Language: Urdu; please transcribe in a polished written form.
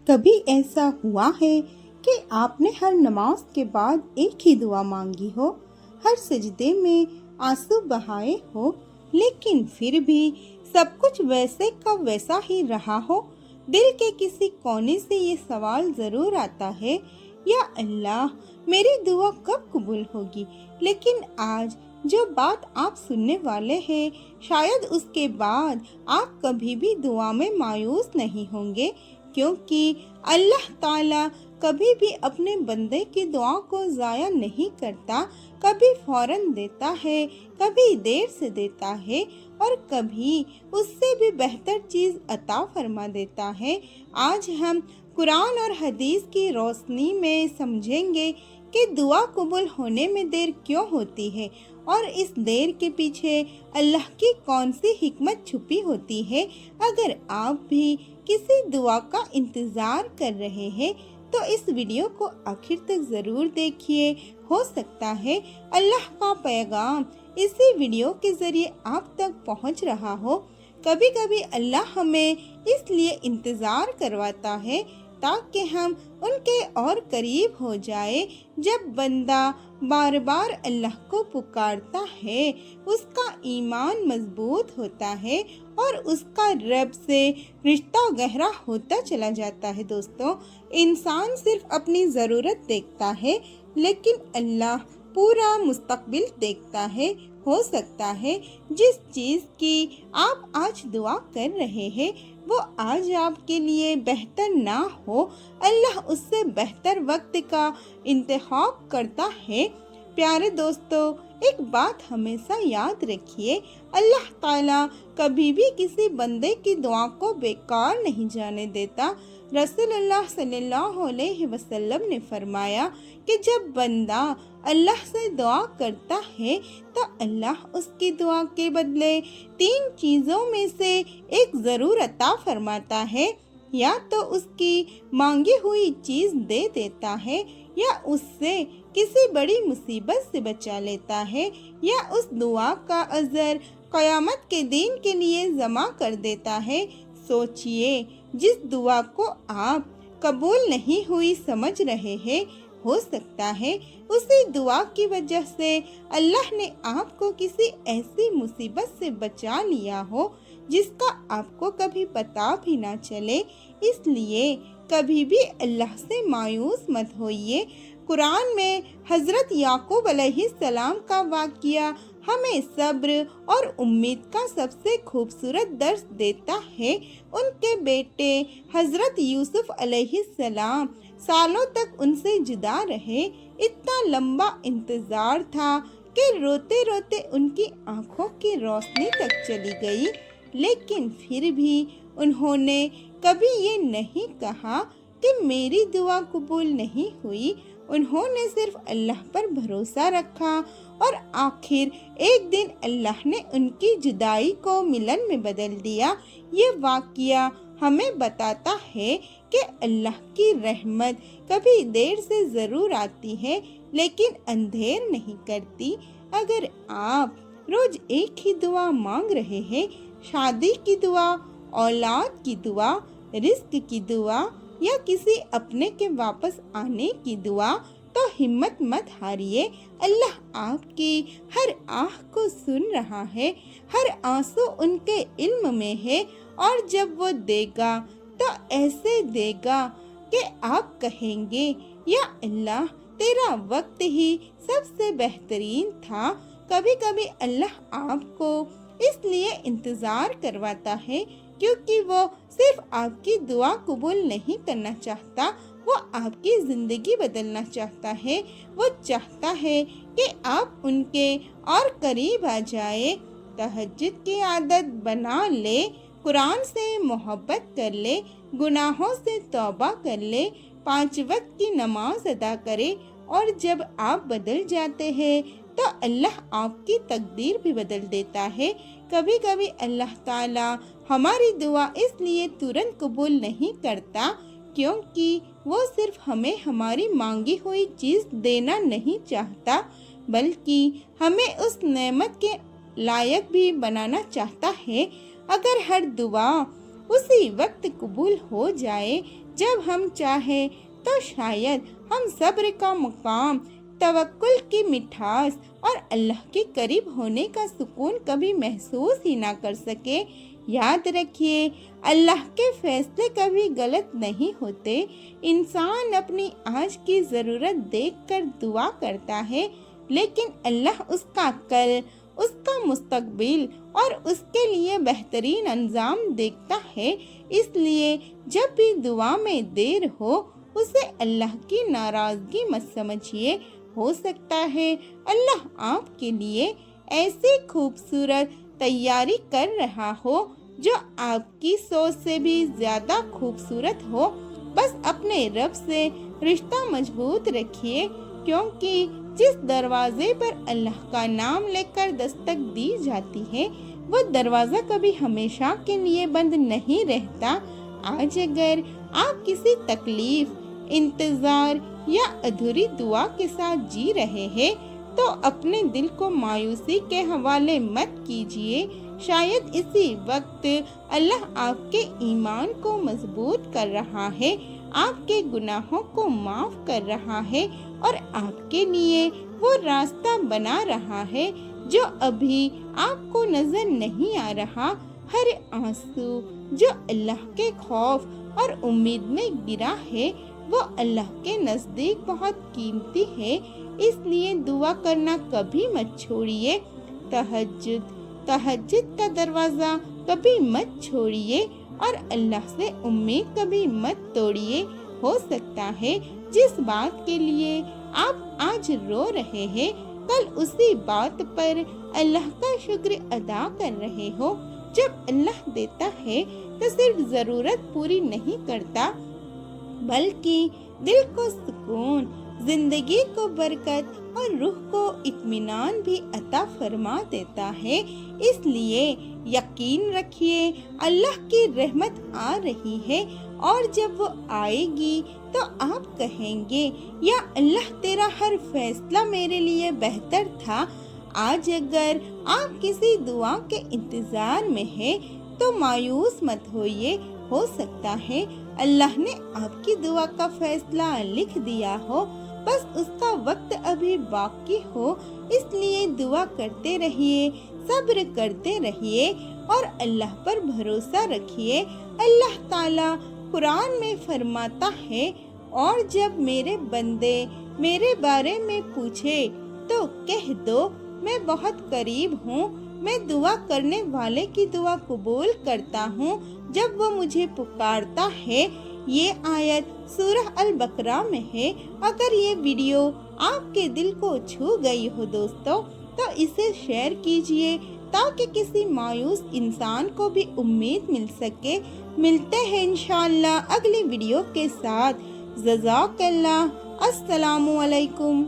کبھی ایسا ہوا ہے کہ آپ نے ہر نماز کے بعد ایک ہی دعا مانگی ہو، ہر سجدے میں آنسو بہائے ہو، لیکن پھر بھی سب کچھ ویسے کا ویسا ہی رہا ہو؟ دل کے کسی کونے سے یہ سوال ضرور آتا ہے، یا اللہ میری دعا کب قبول ہوگی؟ لیکن آج جو بات آپ سننے والے ہیں، شاید اس کے بعد آپ کبھی بھی دعا میں مایوس نہیں ہوں گے، کیونکہ اللہ تعالیٰ کبھی بھی اپنے بندے کی دعا کو ضائع نہیں کرتا۔ کبھی فوراً دیتا ہے، کبھی دیر سے دیتا ہے، اور کبھی اس سے بھی بہتر چیز عطا فرما دیتا ہے۔ آج ہم قرآن اور حدیث کی روشنی میں سمجھیں گے کہ دعا قبول ہونے میں دیر کیوں ہوتی ہے، اور اس دیر کے پیچھے اللہ کی کون سی حکمت چھپی ہوتی ہے۔ اگر آپ بھی کسی دعا کا انتظار کر رہے ہیں تو اس ویڈیو کو آخر تک ضرور دیکھیے، ہو سکتا ہے اللہ کا پیغام اسی ویڈیو کے ذریعے آپ تک پہنچ رہا ہو۔ کبھی کبھی اللہ ہمیں اس لیے انتظار کرواتا ہے تاکہ ہم ان کے اور قریب ہو جائے۔ جب بندہ بار بار اللہ کو پکارتا ہے، اس کا ایمان مضبوط ہوتا ہے اور اس کا رب سے رشتہ گہرا ہوتا چلا جاتا ہے۔ دوستو، انسان صرف اپنی ضرورت دیکھتا ہے، لیکن اللہ پورا مستقبل دیکھتا ہے۔ ہو سکتا ہے جس چیز کی آپ آج دعا کر رہے ہیں وہ آج آپ کے لیے بہتر نہ ہو، اللہ اس سے بہتر وقت کا انتخاب کرتا ہے۔ پیارے دوستو، ایک بات ہمیشہ یاد رکھیے، اللہ تعالیٰ کبھی بھی کسی بندے کی دعا کو بیکار نہیں جانے دیتا۔ رسول اللہ صلی اللہ علیہ وسلم نے فرمایا کہ جب بندہ اللہ سے دعا کرتا ہے تو اللہ اس کی دعا کے بدلے 3 چیزوں میں سے ایک ضرور عطا فرماتا ہے۔ یا تو اس کی مانگی ہوئی چیز دے دیتا ہے، یا اس سے کسی بڑی مصیبت سے بچا لیتا ہے، یا اس دعا کا اجر قیامت کے دن کے لیے جمع کر دیتا ہے۔ سوچئے، جس دعا کو آپ قبول نہیں ہوئی سمجھ رہے ہیں، ہو سکتا ہے اسی دعا کی وجہ سے اللہ نے آپ کو کسی ایسی مصیبت سے بچا لیا ہو جس کا آپ کو کبھی پتہ بھی نہ چلے۔ اس لیے کبھی بھی اللہ سے مایوس مت ہوئیے۔ قرآن میں حضرت یعقوب علیہ السلام کا واقعہ ہمیں صبر اور امید کا سب سے خوبصورت درس دیتا ہے۔ ان کے بیٹے حضرت یوسف علیہ السلام سالوں تک ان سے جدا رہے۔ اتنا لمبا انتظار تھا کہ روتے روتے ان کی آنکھوں کی روشنی تک چلی گئی، لیکن پھر بھی انہوں نے کبھی یہ نہیں کہا کہ میری دعا قبول نہیں ہوئی۔ انہوں نے صرف اللہ پر بھروسہ رکھا، اور آخر ایک دن اللہ نے ان کی جدائی کو ملن میں بدل دیا۔ یہ واقعہ ہمیں بتاتا ہے کہ اللہ کی رحمت کبھی دیر سے ضرور آتی ہے، لیکن اندھیر نہیں کرتی۔ اگر آپ روز ایک ہی دعا مانگ رہے ہیں، شادی کی دعا، اولاد کی دعا، رزق کی دعا، یا کسی اپنے کے واپس آنے کی دعا، تو ہمت مت ہاریے۔ اللہ آپ کی ہر آہ کو سن رہا ہے، ہر آنسو ان کے علم میں ہے، اور جب وہ دے گا تو ایسے دے گا کہ آپ کہیں گے، یا اللہ تیرا وقت ہی سب سے بہترین تھا۔ کبھی کبھی اللہ آپ کو اس لیے انتظار کرواتا ہے کیونکہ وہ صرف آپ کی دعا قبول نہیں کرنا چاہتا، وہ آپ کی زندگی بدلنا چاہتا ہے۔ وہ چاہتا ہے کہ آپ ان کے اور قریب آ جائے، تہجد کی عادت بنا لے، قرآن سے محبت کر لے، گناہوں سے توبہ کر لے، 5 وقت کی نماز ادا کرے، اور جب آپ بدل جاتے ہیں تو اللہ آپ کی تقدیر بھی بدل دیتا ہے۔ کبھی کبھی اللہ تعالیٰ ہماری دعا اس لیے ترنت قبول نہیں کرتا کیونکہ وہ صرف ہمیں ہماری مانگی ہوئی چیز دینا نہیں چاہتا، بلکہ ہمیں اس نعمت کے لائق بھی بنانا چاہتا ہے۔ اگر ہر دعا اسی وقت قبول ہو جائے جب ہم چاہیں تو شاید ہم صبر کا مقام، توکل کی مٹھاس اور اللہ کے قریب ہونے کا سکون کبھی محسوس ہی نہ کر سکے۔ یاد رکھیے، اللہ کے فیصلے کبھی غلط نہیں ہوتے۔ انسان اپنی آج کی ضرورت دیکھ کر دعا کرتا ہے، لیکن اللہ اس کا کل، اس کا مستقبل اور اس کے لیے بہترین انجام دیکھتا ہے۔ اس لیے جب بھی دعا میں دیر ہو، اسے اللہ کی ناراضگی مت سمجھیے۔ ہو سکتا ہے اللہ آپ کے لیے ایسی خوبصورت تیاری کر رہا ہو جو آپ کی سوچ سے بھی زیادہ خوبصورت ہو۔ بس اپنے رب سے رشتہ مضبوط رکھیے، کیونکہ جس دروازے پر اللہ کا نام لے کر دستک دی جاتی ہے، وہ دروازہ کبھی ہمیشہ کے لیے بند نہیں رہتا۔ آج اگر آپ کسی تکلیف، انتظار یا ادھوری دعا کے ساتھ جی رہے ہیں تو اپنے دل کو مایوسی کے حوالے مت کیجیے۔ شاید اسی وقت اللہ آپ کے ایمان کو مضبوط کر رہا ہے، آپ کے گناہوں کو معاف کر رہا ہے اور آپ کے لیے وہ راستہ بنا رہا ہے جو ابھی آپ کو نظر نہیں آ رہا۔ ہر آنسو جو اللہ کے خوف اور امید میں گرا ہے، وہ اللہ کے نزدیک بہت قیمتی ہے۔ اس لیے دعا کرنا کبھی مت چھوڑیے۔ تہجد کا دروازہ کبھی مت چھوڑیے اور اللہ سے امید کبھی مت توڑیے۔ ہو سکتا ہے جس بات کے لیے آپ آج رو رہے ہیں، کل اسی بات پر اللہ کا شکر ادا کر رہے ہو۔ جب اللہ دیتا ہے تو صرف ضرورت پوری نہیں کرتا، بلکہ دل کو سکون، زندگی کو برکت اور روح کو اطمینان بھی عطا فرما دیتا ہے۔ اس لیے یقین رکھیے، اللہ کی رحمت آ رہی ہے، اور جب وہ آئے گی تو آپ کہیں گے، یا اللہ تیرا ہر فیصلہ میرے لیے بہتر تھا۔ آج اگر آپ کسی دعا کے انتظار میں ہیں تو مایوس مت ہوئیے۔ ہو سکتا ہے اللہ نے آپ کی دعا کا فیصلہ لکھ دیا ہو، بس اس کا وقت ابھی باقی ہو۔ اس لیے دعا کرتے رہیے، صبر کرتے رہیے اور اللہ پر بھروسہ رکھیے۔ اللہ تعالیٰ قرآن میں فرماتا ہے، اور جب میرے بندے میرے بارے میں پوچھے تو کہہ دو میں بہت قریب ہوں، میں دعا کرنے والے کی دعا قبول کرتا ہوں جب وہ مجھے پکارتا ہے۔ یہ آیت سورہ البقرہ میں ہے۔ اگر یہ ویڈیو آپ کے دل کو چھو گئی ہو دوستو، تو اسے شیئر کیجیے تاکہ کسی مایوس انسان کو بھی امید مل سکے۔ ملتے ہیں انشاءاللہ اگلی ویڈیو کے ساتھ۔ جزاک اللہ۔ السلام علیکم۔